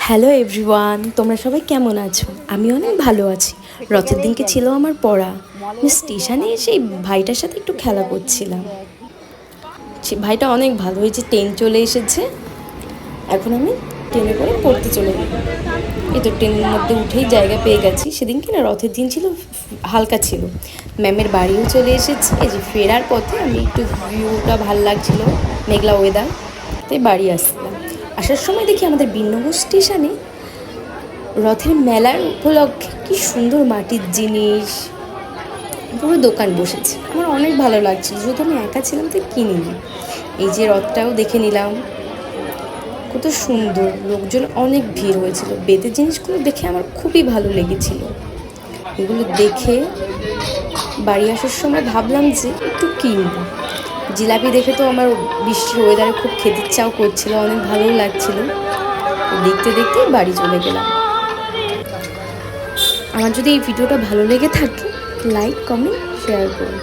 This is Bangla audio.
হ্যালো এভরিওয়ান, তোমরা সবাই কেমন আছো? আমি অনেক ভালো আছি। রথের দিনকে ছিল আমার পড়া। আমি স্টেশনে সেই ভাইটার সাথে একটু খেলা করছিলাম। সে ভাইটা অনেক ভালো, এই যে ট্রেন চলে এসেছে। এখন আমি ট্রেনে করে পড়তে চলে গেলাম। এই তো ট্রেনের মধ্যে উঠেই জায়গা পেয়ে গেছি। সেদিনকে না রথের দিন ছিল, হালকা ছিল। ম্যামের বাড়িও চলে এসেছি। এই যে ফেরার পথে আমি একটু ভিউটা ভাল লাগছিল, মেঘলা ওয়েদার, তাই বাড়ি আসছিলাম। আসার সময় দেখি আমাদের বিন্নগর স্টেশনে রথের মেলার উপলক্ষে কি সুন্দর মাটির জিনিস, পুরো দোকান বসেছে। আমার অনেক ভালো লাগছিল, যেহেতু আমি একা ছিলাম তাই কিনিনি। এই যে রথটাও দেখে নিলাম, কত সুন্দর, লোকজন অনেক ভিড় হয়েছিল। বেতের জিনিসগুলো দেখে আমার খুবই ভালো লেগেছিল। এগুলো দেখে বাড়ি আসার সময় ভাবলাম যে একটু কিনবো। জিলাপি দেখে তো আমার বৃষ্টির ওয়েদারে খুব খেতে ইচ্ছাও করছিল, অনেক ভালোও লাগছিল। দেখতে দেখতে বাড়ি চলে গেলাম। আমার যদি এই ভিডিওটা ভালো লেগে থাকে, লাইক, কমেন্ট, শেয়ার করুন।